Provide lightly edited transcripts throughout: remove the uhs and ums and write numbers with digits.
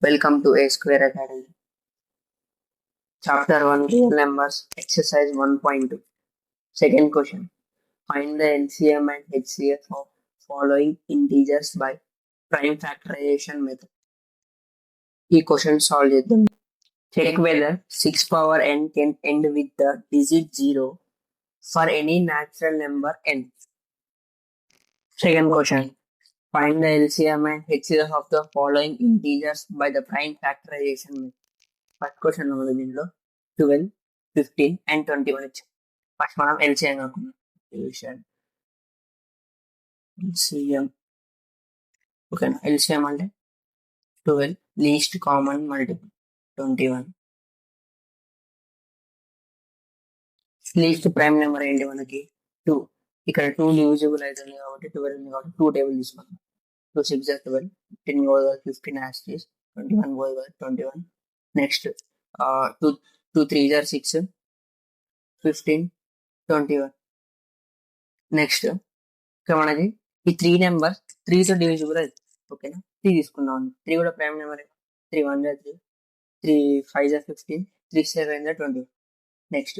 Welcome to A Square Academy. Chapter 1 Real Numbers, Exercise 1.2. Second question. Find the LCM and HCF of following integers by prime factorization method. ఈ question solve చేద్దాం. Check whether 6 power n can end with the digit 0 for any natural number n. Second question. Find the LCM and HCF of the following integers by the prime factorization method. First question ఉంది దీంట్లో 12, 15 and 21 ఇచ్చాం. First మనం LCM అనుకున్నాం. LCM ఓకేనా. LCM అంటే 12 least common multiple 21. Least prime number ఏంటి మనకి 2. ఇక్కడ 2 డివిజిబుల్ అవుతుంది కాబట్టి 12 ఉంది కాబట్టి 2 టేబుల్ తీసుకున్నాం. 2 6 12, 15 goes 15 as is, 21 goes 21. Next 2 3 6, 15, 21. Next ఇక్కడ మనకి ఈ 3 నెంబర్ 3తో డివిజిబుల్ అది ఓకేనా. 3 తీసుకున్నాం. 3 కూడా prime number. 3 1 3, 3 5 15, 3 7 20. Next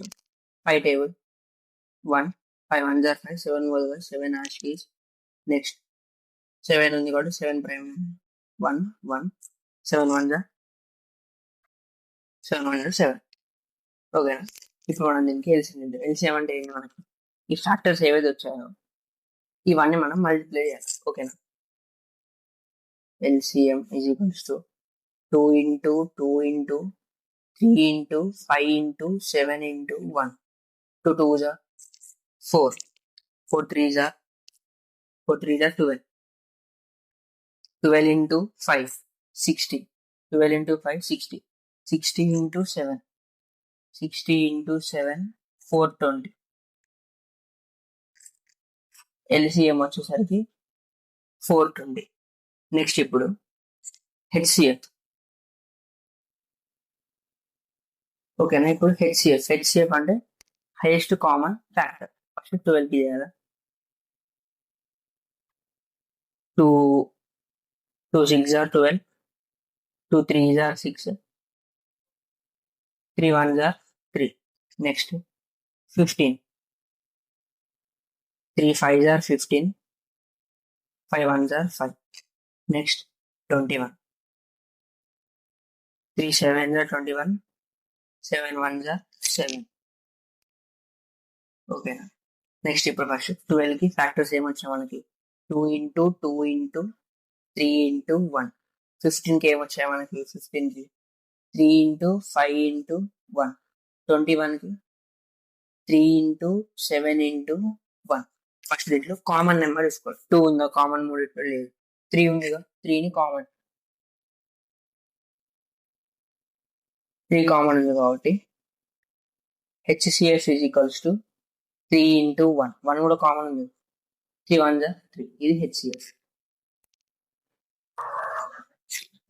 5 table 1, 5 1 5, 7 goes 7 as is. Next 7 ఉంది కాబట్టి 7 ప్రైమ్ 1 1, 7 1 7 1 7 ఓకేనా. ఇప్పుడు మనం దీనికి ఎల్సిఎం అంటే ఏంటి, మనకి ఈ ఫ్యాక్టర్స్ ఏవైతే వచ్చాయో ఇవన్నీ మనం మల్టిప్లై చేయాలి ఓకేనా. LCM is equals to 2 into 2 into 3 into 5 into 7 into 1. 2 2s are 4, 4 3s are 12, 12 into 5 60, 12 into 5 60, 60 into 7 420. LCM వచ్చేసరికి 420. నెక్స్ట్ ఇప్పుడు హెచ్సిఎఫ్ ఓకేనా. ఇప్పుడు హెచ్సిఎఫ్ అంటే హైయెస్ట్ కామన్ ఫ్యాక్టర్. ఫస్ట్ 12కి చేయాలి. 2 6 are 12, 2 3s are 6, 3 1s are 3. Next 15, 3 5s are 15, 5 1s are 5. Next 21, 3 7s are 21, 7 1s are 7 ఓకేనా. Next ఇప్పుడు first 12కి factors ఏమొచ్చాయి మనకి 2 into 2 into 3 into 1. 15కి ఏమొచ్చాయి మనకి 15కి 3 into 5 into 1. 21కి 3 into 7 into 1. First దీంట్లో common number తీసుకోవాలి. 2 ఉందా common, మూడిట్లో లేదు. 3 ఉందిగా, 3ని కామన్, 3 కామన్ ఉంది కాబట్టి HCF is equals to 3 into 1. 1 కూడా కామన్ ఉంది, 3 1s are 3. ఇది హెచ్సిఎఫ్.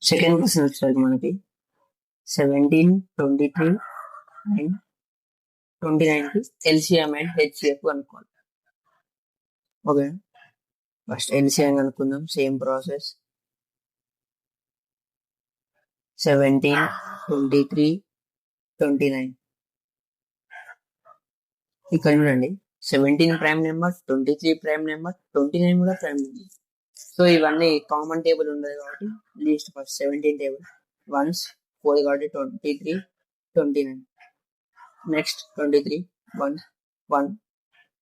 సెకండ్ క్వశ్చన్ వచ్చేసరికి మనకి 17, 23 అండ్ 29కి ఎల్సిఎం అండ్ హెచ్సిఎఫ్ అనుకోవాలి ఓకే. ఫస్ట్ ఎల్సిఎం అనుకుందాం. Same process 17, 23, 29. ఇక్కడ చూడండి 17 ప్రైమ్ నెంబర్, 23 ప్రైమ్ నెంబర్, 29 కూడా ప్రైమ్ నెంబర్. సో ఇవన్నీ కామన్ టేబుల్ ఉండదు కాబట్టి లీస్ట్ ఫస్ట్ 17 టేబుల్ 1s 4 కాబట్టి 23 29. నెక్స్ట్ 23 1 1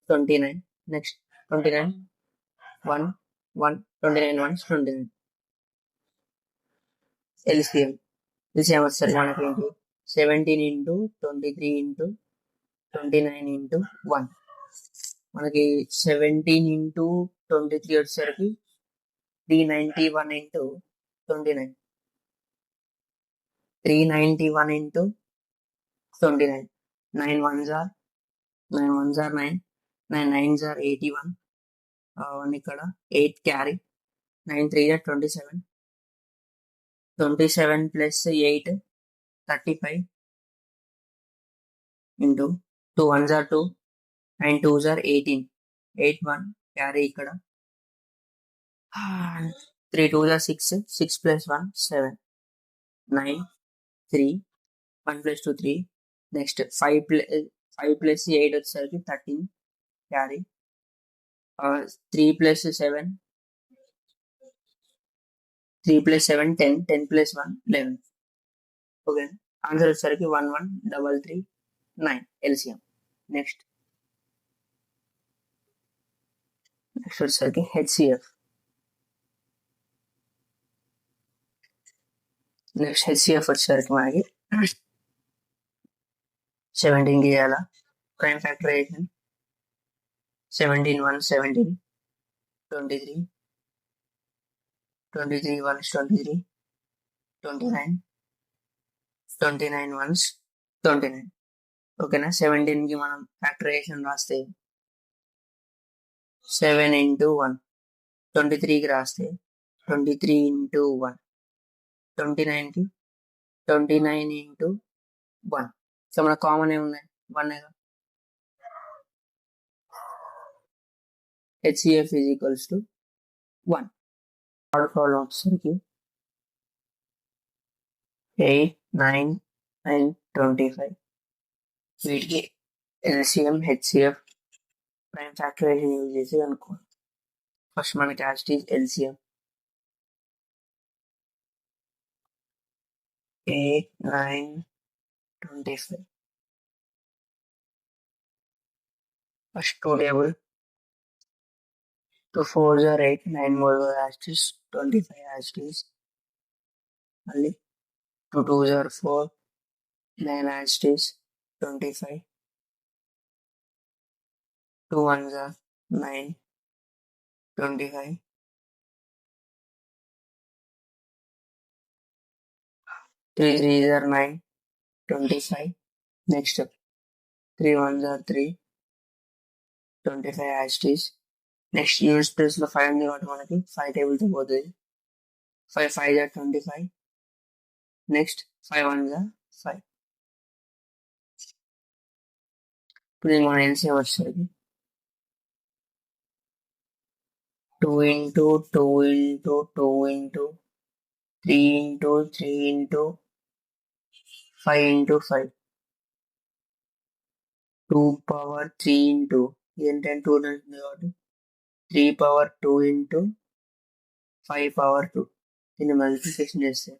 29. Next 29 1 1 29 1s 29. ఎల్సిఎం వస్తుంది మనకి ఏంటి 17 into 23 into 29 into 1. మనకి 17 into 23 వచ్చేసరికి 391 into 29, 391 into 29. 9 1s are 9, 9 9s are 81. ఇక్కడ 8 carry, 9 3 are 27, 27 plus 8 35 into 2 1s are 2, 9 2s are 18, 8 1 carry ఇక్కడ 3 2s are 6, 6 plus 1 7. 9, 3, 1 plus 2, 3. Next 5 plus 8 వచ్చేసరికి 13 carry. 3 plus 7, 3 plus 7, 10, 10 plus 1, 11. Okay. Answer వచ్చేసరికి 1, 1, 3, 3, 9 LCM. Next వచ్చేసరికి HCF. Next HCF వచ్చేసరికి మనకి 17 గీయాలా. Prime factorisation 17 1 17, 23, 23 1s 23, 29, 29 1s 29. ఓకేనా. 17 కి మనం ఫ్యాక్టరైజేషన్ రాస్తే 7 into 1. 23 కి రాస్తే 23 into 1. 29 కి 29 into 1. సో మన కామన్ ఏమున్నాయి 1. HCF is equals to 1. Third problem వచ్చేసరికి 8, 9, and 25. వీటికి LCM, HCF, prime factorisation use చేసి అనుకోండి. ఫస్ట్ మనకి as it is LCM 8, 9, 25. First 2 table. 2 4s are 8, 9 more as it is, 25 as it is. మళ్ళీ 2 2s are 4, 9 as it is, 25. 2 1s are 9, 25. 3 3s are 9, 25. Next 3 1s are 3, 25 as it is. Next unit place లో 5 ఉంది కాబట్టి మనకి 5 table తో పోతుంది. 5 5 are 25. Next 5 1s are 5. ఇప్పుడు మన LCM వచ్చేసరికి 2 into 2 into 2 into 3 into 3 into 5 into 5. 2 power 3 into ఏంటంటే 2 ఉంటుంది కాబట్టి 3 power 2 into 5 power 2. దీన్ని మల్టిప్లికేషన్ చేస్తే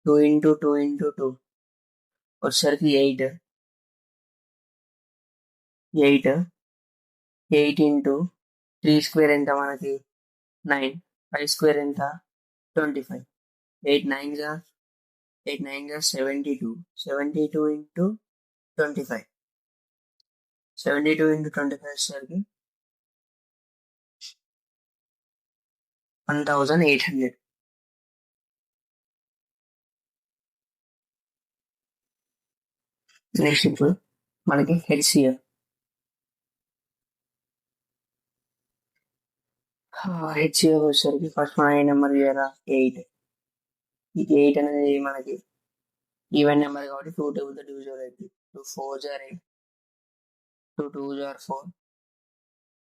2 into 2 into 2 వచ్చేసరికి 8. 8 into 3 square ఎంత మనకి 9. 5 square ఎంత 25. 8 9s are 72. 72 into 25. 72 into 25 వచ్చేసరికి 1800. నెక్స్ట్ ఇప్పుడు మనకి HCF. HCF వచ్చేసరికి ఫస్ట్ మన ఏ నెంబర్ చేయాలా 8. ఈ 8 అనేది మనకి ఈవెన్ నెంబర్ కాబట్టి 2 టేబుల్ తో డివిజిబుల్ అవుతుంది. 2 4s are 8, 2 2s are 4,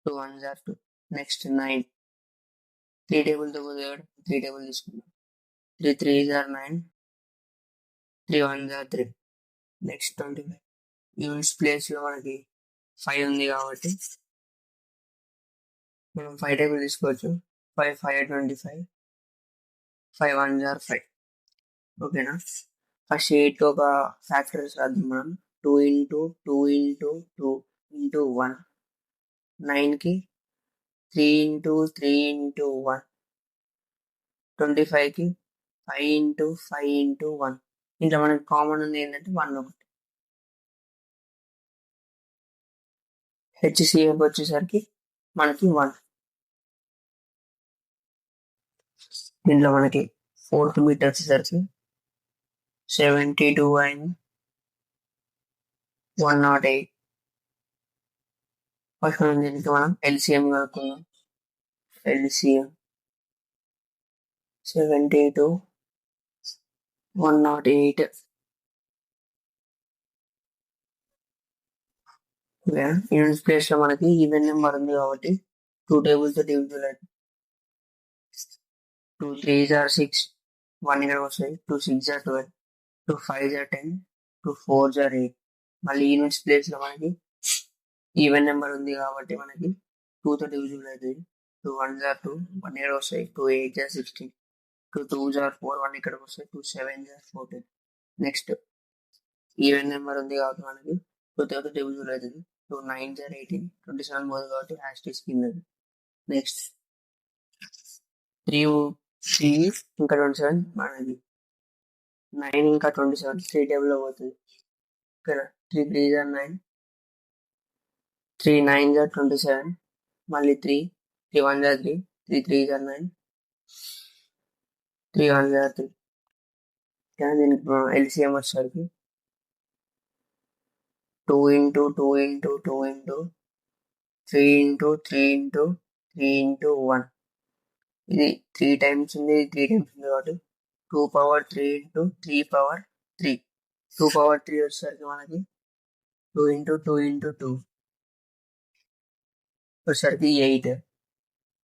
2 1s are 2. Next 9. 3 table తో పోతే 3 టేబుల్ తీసుకుందాం. 3 3s are 9, 3 1s are 3. Next 25. Units place లో మనకి 5 ఉంది కాబట్టి మనం 5 టేబుల్ తీసుకోవచ్చు. 5 5 25, 5 1s are 5. ఓకేనా. ఫస్ట్ 8 ఒక ఫ్యాక్టర్స్ రాద్దాం మనం. 2 into 2 into 2 into 1. 9 కి 3 into 3 into 1. 25 కి 5 into 5 into 1. ఇంట్లో మనకి కామన్ ఉంది ఏంటంటే 1 ఒకటి. HCF వచ్చేసరికి మనకి 1. దీంట్లో మనకి 4th మీటర్ వచ్చేసరికి 72 and 108. ఫస్ట్ మనం దీనికి మనం LCM కనుక్కుందాం. LCM 72 108. యూనిట్ ప్లేస్ లో మనకి ఈవెన్ నెంబర్ ఉంది కాబట్టి 2 టేబుల్ తో డివిజిబుల్ అవుతుంది. 2 3s are 6, 1 ఇక్కడ వస్తాయి. 2 6 are 12, 2 5 are 10, 2 4 are 8. మళ్ళీ ఈవెంట్స్ ప్లేస్ లో మనకి ఈవెన్ నెంబర్ ఉంది కాబట్టి మనకి 2 తో డివిజిబుల్ అవుతుంది. 2 1s are 2, 1 ఇక్కడ వస్తాయి. 2 8s are 16, 2 2s are 4, 1 ఇక్కడికి వస్తాయి. 2 7s are 14. Next even number ఉంది కాబట్టి మనకి 2 తో డివిజిబుల్ అవుతుంది. 2 9s are 18, 27 పోదు కాబట్టి హ్యాష్ కింద. నెక్స్ట్ 3 ఇంకా 27 మనకి 9 ఇంకా 27 3 టేబుల్ లో పోతుంది. ఇక్కడ 3 3s are 9, 3 9s are 27, మళ్ళీ 3 1s are 3, 3 3s are 9, 3 1s are 3. కానీ దీనికి ఎల్సిఎం వచ్చేసరికి 2 into 2 into 2 into 3 into 3 into 3 into 1. ఇది 3 times ఉంది, 3 times ఉంది కాబట్టి 2 power 3 into 3 power 3. 2 power 3 వచ్చేసరికి మనకి 2 into 2 into 2 వచ్చేసరికి 8.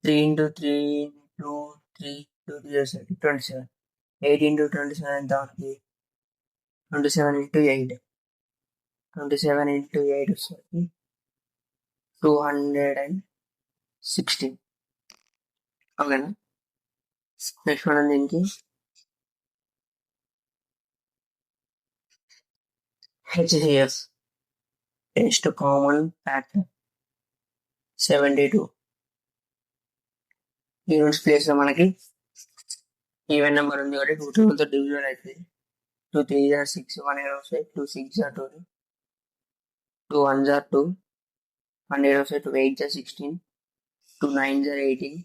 3 into 3 into 3 into 3 వచ్చేసరికి 27. 8 into 27 ఎంత మనకి 27 into 8. 27 into 8 వచ్చేసరికి 216. ఓకేనా. నెక్స్ట్ మనం దీనికి HCF test common factor 72. Units place లో మనకి ఈవెన్ నెంబర్ ఉంది కాబట్టి 2 2 తో డివిజన్ అవుతుంది. 2 3s are 6, 1 here వస్తాయి. 2 6s are 12, 2 1s are 2, 1 here వస్తాయి. 2 8s are 16, 2 9s are 18,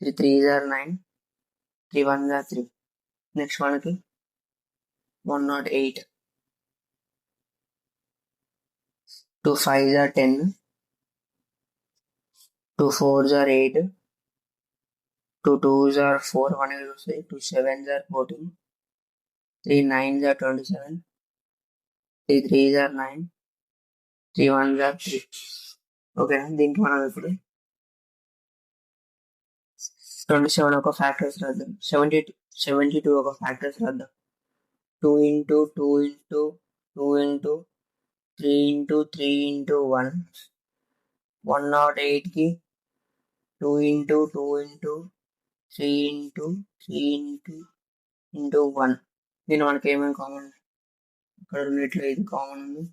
3 3s are 9, 3 1s are 3. Next మనకి 108, 2 5s are 10, 2 4s are 8, 2 2s are 4, 1 here వస్తాయి. 2 7s are 14, 3 9s are 27, 3 3s are 9, 3 1s are 3. ఓకేనా. దీనికి మనం ఇప్పుడు 27 ఒక factors రాద్దాం. 72 ఒక ఫ్యాక్టర్స్ రాద్దాం. 2 into 2 into 2 into 3 into 3 into 1. 108 కి 2 into 2 into 3 into 3 into 1. దీని మనకి ఏమేమి కామన్, ఇక్కడ రెండిట్లో ఇది కామన్ ఉంది,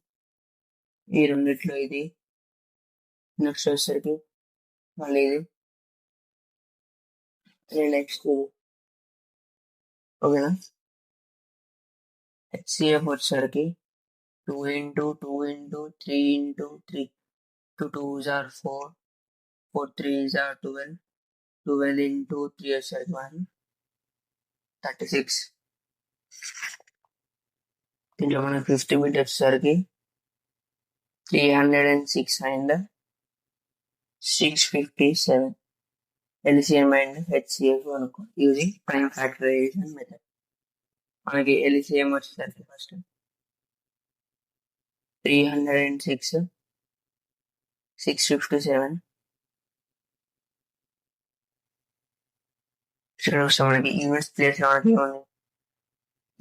ఈ రెండిట్లో ఇది, నెక్స్ట్ వచ్చేసరికి మళ్ళీ ఇది, నెక్స్ట్ ఇది. ఓకేనా. HCF వచ్చేసరికి 2 into 2 into 3 into 3, 2 2s are 4, 4 3s are 12, 12 into 3 వచ్చేసరికి మనకి 36. దీంట్లో మనకి 50 మీటర్స్ వచ్చేసరికి 306 and 657. LCM and HCF అనుకో యూజింగ్ ప్రైమ్ ఫ్యాక్టరైజేషన్ మెథడ్. మనకి LCM వచ్చేసరికి ఫస్ట్ 306, 657. ఇక్కడ వస్తే మనకి ఈవెంట్స్ ప్లేస్ లో మనకి ఏముంది,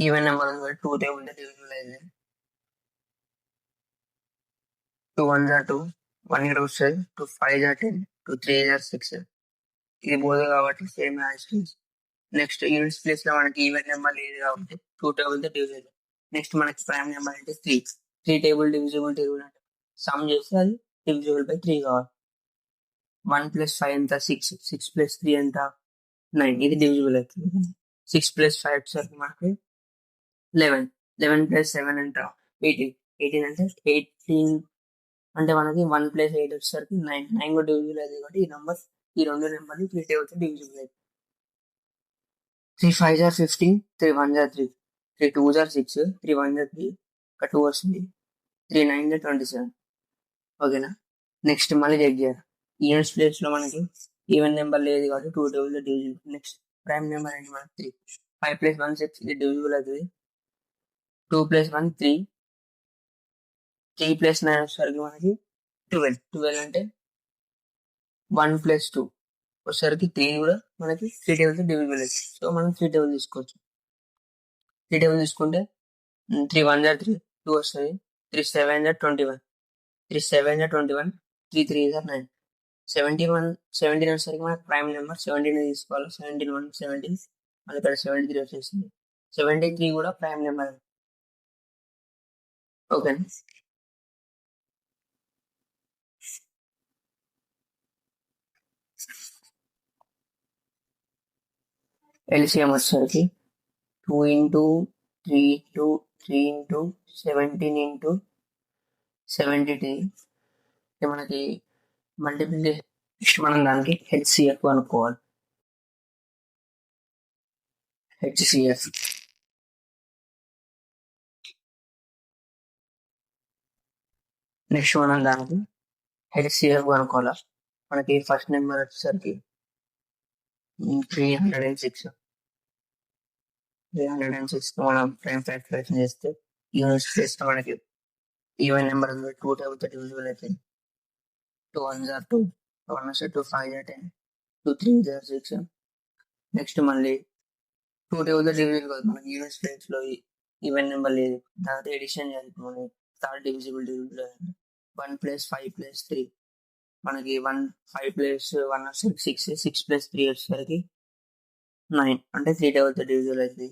ఈవెన్ నెంబర్ ఉంది 2 టేబుల్ డివిజిబుల్ అయితే 2 1s are 2, 1 ఇక్కడ వస్తుంది. 2 5s are 10, 2 3s are 6. ఇది పోదు కాబట్టి same as. Next units place లో మనకి ఈవెన్ నెంబర్ లేదు కాబట్టి 2 టేబుల్ తో డివిజిబుల్. నెక్స్ట్ మనకి ప్రైమ్ నెంబర్ అంటే 3 టేబుల్ డివిజిబుల్ అంటే సమ్ చేస్తే అది డివిజిబుల్ బై 3 కావాలి. 1 + 5 ఎంత 6, 6 + 3 ఎంత 9. ఇది డివిజిబుల్ అవుతుంది. 6 + 5 వచ్చేసరికి మనకి 11, 11 + 7 ఎంత 18, 18 అంటే 18 అంటే మనకి 1 + 8 వచ్చేసరికి 9, 9 కూడా డివిజిబుల్ అవుతుంది కాబట్టి ఈ రెండు నెంబర్లు 3 టేబుల్ తో డివిజిబుల్ అవుతుంది. 3 5s are 15, 3 1s are 3, 3 2s are 6, 3 1s are 3, ఒక 2 వస్తుంది. 3 9s are 27. ఓకేనా. నెక్స్ట్ మళ్ళీ చెక్ చేయాలి. యూనిట్స్ ప్లేస్ లో మనకి ఈవెన్ నెంబర్ లేదు కాబట్టి 2 టేబుల్ తో డివిజిబుల్. నెక్స్ట్ ప్రైమ్ నెంబర్ అంటే మనకి 3, 5 + 1 6, ఇది డివిజిబుల్ అవుతుంది. 2 + 1 3, 3 + 9 వచ్చేసరికి మనకి 12, 12 అంటే 1 + 2, వచ్చేసరికి 3 కూడా మనకి 3 టేబుల్స్ డివిజిబుల్ అవుతుంది. సో మనం 3 టేబుల్ తీసుకోవచ్చు. 3 టేబుల్ తీసుకుంటే 3 1 జా 3 2 వస్తుంది. 3 7 జా 21 3 7 జా 21 3 3 జా 9 17 వచ్చేసరికి మనకి ప్రైమ్ నెంబర్ 17 తీసుకోవాలి. 17 1 17 మళ్ళీ ఇక్కడ 73 వచ్చేసింది. 73 కూడా ప్రైమ్ నెంబర్. ఓకే, ఎల్సిఎం వచ్చేసరికి 2 ఇంటూ 3 ఇంటూ 3 ఇంటూ 17 ఇంటూ 73 మనకి మల్టిప్లికేషన్. నెక్స్ట్ మనం దానికి హెచ్సిఎఫ్ అనుకోవాలి. హెచ్సిఎఫ్ నెక్స్ట్ మనం దానికి హెచ్సిఎఫ్ అనుకోవాలా. మనకి ఫస్ట్ నెంబర్ వచ్చేసరికి 306. 306 మనం ప్రైమ్ ఫ్యాక్టరైజేషన్ చేస్తే యూనిట్స్ చేస్తే మనకి ఈవెన్ నెంబర్ 2 టేబుల్తో డివిజిబుల్ అవుతుంది. 2 1 జా 2 1 వస్తే 2 5 జా 10 2 3 జా 6. నెక్స్ట్ మళ్ళీ 2 టేబుల్తో డివిజిబుల్ కాదు, మనకి యూనిట్స్ ప్లేస్ లో ఈవెన్ నెంబర్ లేదు, దాంతో ఎడిషన్ చేయాలి. మనకి థర్డ్ డివిజిబుల్ 1 + 5 + 3 మనకి 1 5 + 1 వస్తే 6 6 + 3 వచ్చేసరికి 9 అంటే 3 టేబుల్తో డివిజిబుల్ అవుతుంది.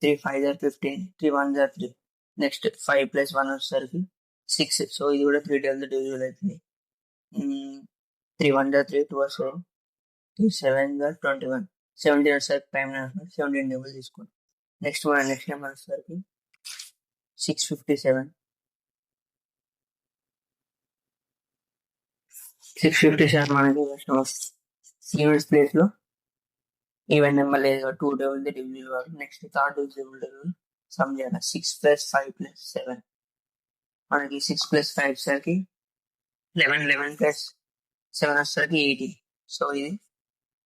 3 5 జా 15 3 1 జా 3. నెక్స్ట్ 5 + 1 వచ్చేసరికి 6. సో ఇది కూడా 3 టేబుల్తో డివిజిబుల్ అవుతుంది. 3 1 జా 3 2 వస్తుంది. 3 7 జా 21 17 వచ్చేసరికి ప్రైమ్ నెంబర్ 17 టేబుల్ తీసుకోండి. నెక్స్ట్ మన నెక్స్ట్ నెంబర్ వచ్చేసరికి 657. 657 మనకి యూనిట్స్ ప్లేస్ లో ఈవెన్ నెంబర్ లేదు, 2 టేబుల్ డివిజిబుల్ కాదు. Next third divisible table some చేయాలి. 6 + 5 + 7 మనకి 6 + 5 వచ్చేసరికి 11 11 + 7 వచ్చేసరికి 18. సో ఇది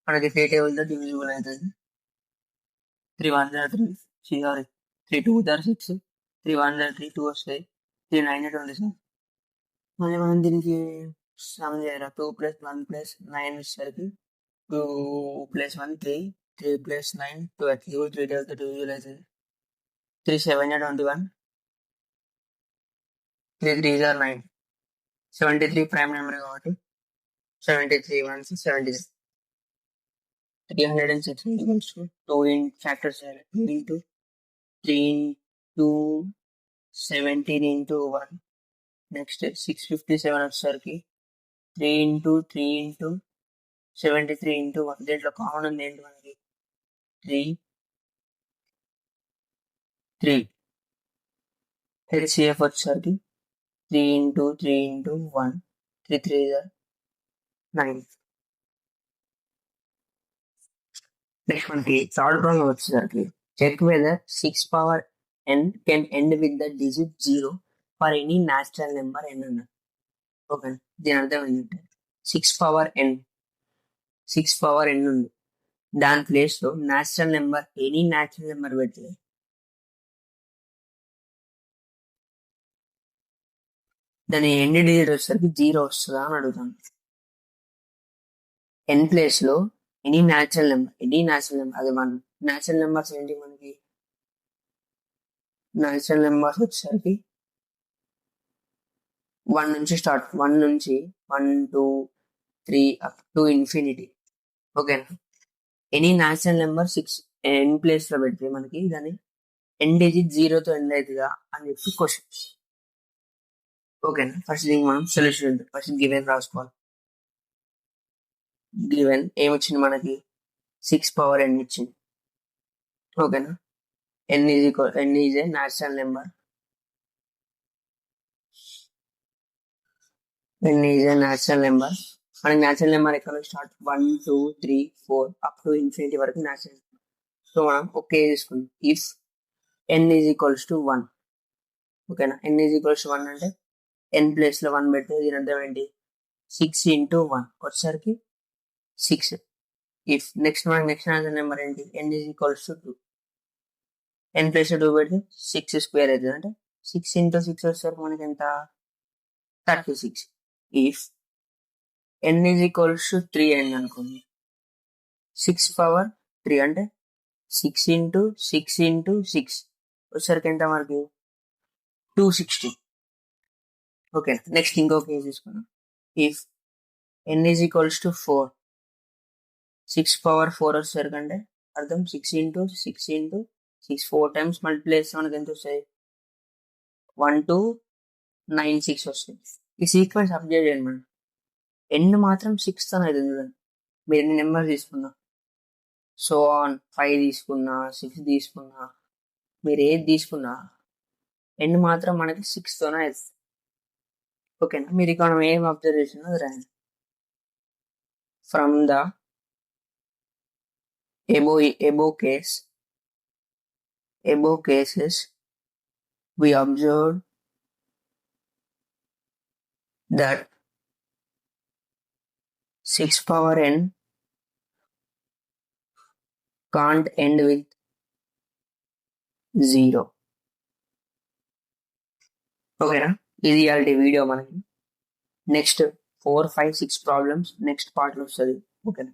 మనకి 3 టేబుల్తో డివిజిబుల్ అవుతుంది. 3 1 జా 3 సారీ 3 2 జా 6 3 1 జా 3 2 వస్తాయి. 3 9 జా 27. మళ్ళీ మనం దీనికి సమ్ చేయాలి. 2 + 1 + 9 వచ్చేసరికి 2 + 1 3 3 + 9 12. ఇది కూడా 3 టేబుల్తో డివిజిబుల్ అవుతుంది. 3 7 జా 21 3 3 జా 9 73 ప్రైమ్ నెంబర్ కాబట్టి 73 1 73 306 equals to 2 in factors 2 into 3 into 17 into 1. Next 657 వచ్చేసరికి 3 into 3 into 73 into 1. దీంట్లో కామన్ ఉంది ఏంటి మనకి 3 3. హెచ్సిఎఫ్ వచ్చేసరికి 3 into 3 into 1 3 3 9. నెక్స్ట్ మనకి థర్డ్ ప్రాబ్లం వచ్చేసరికి check whether 6 power n can end with the digit 0 for any natural number n అన్నారు. Okay, దీని అర్థం ఏంటంటే 6 power n ఉంది, దాని ప్లేస్ లో natural number any natural number పెడితే దాని ఎండ్ డిజిట్ వచ్చేసరికి 0 వస్తుందా అని అడుగుతాను. ఎన్ ప్లేస్ లో ఎనీ న్యాచురల్ నెంబర్ అది 1. న్యాచురల్ నెంబర్స్ ఏంటి మనకి? న్యాచురల్ నెంబర్స్ వచ్చేసరికి 1 నుంచి స్టార్ట్, 1 నుంచి 1 2 3 అప్ టు ఇన్ఫినిటీ. ఓకేనా? ఎనీ న్యాచురల్ నెంబర్ 6 ఎన్ ప్లేస్ లో పెడితే మనకి దాని ఎండ్ డిజిట్ 0తో ఎండ్ అవుతుందా అని చెప్పి క్వశ్చన్. ఓకేనా? ఫస్ట్ దీనికి మనం సొల్యూషన్ ఫస్ట్ గివెన్ రాసుకోవాలి. గివెన్ ఏమిచ్చింది మనకి? 6 power n ఇచ్చింది. ఓకేనా? n is a natural number. n is a natural number. మనకి న్యాచురల్ నెంబర్ ఎక్కడ స్టార్ట్? 1 2 3 4 అప్ టు ఇన్ఫినిటీ వరకు న్యాచురల్. సో మనం ఓకే తీసుకుందాం. If n is equals to 1. ఓకేనా? n is equals to 1 అంటే n ప్లేస్ లో 1 పెడితే దీని అర్థం ఏంటి? 6 into 1 వచ్చేసరికి 6. ఇఫ్ నెక్స్ట్ న్యాచురల్ నెంబర్ ఏంటి? n is equals to 2. n place లో 2 పెడితే 6 స్క్వేర్ అవుతుంది, అంటే 6 into 6 వచ్చేసరికి మనకి ఎంత? 36. If n is equals to 3 అయింది అనుకోండి, 6 పవర్ 3 అంటే 6 ఇంటూ 6 ఇంటూ 6 వచ్చేసరికి ఎంత మనకి 260. ఓకే, నెక్స్ట్ ఇంకో కేసు తీసుకున్నాం. If n is equals to 4, 6 power 4 వచ్చేసరికి అంటే అర్థం 6 ఇంటూ 6 ఇంటూ 6 4 టైమ్స్ మల్టిప్లై చేస్తే మనకి ఎంత వస్తాయి, 1296 వస్తుంది. ఈ సీక్వెన్స్ అప్డేట్ చేయండి మేడం. ఎన్ మాత్రం 6 తో అవుతుంది చూడండి. మీరు ఎన్ని నెంబర్ తీసుకున్నా, సో ఆన్ 5 తీసుకున్నా 6 తీసుకున్నా మీరు ఏది తీసుకున్నా ఎన్ మాత్రం మనకి 6 తోనే అవుతుంది. ఓకేనా, మీరు ఇక్కడ ఏం అబ్జర్వ్ చేసినా అది రాయండి. From the above cases we observed that 6 power n can't end with 0. ఓకేనా, ఇది ఇవాళ వీడియో. మనకి నెక్స్ట్ 4, 5, 6 ప్రాబ్లమ్స్ నెక్స్ట్ పార్ట్లో వస్తుంది. ఓకేనా.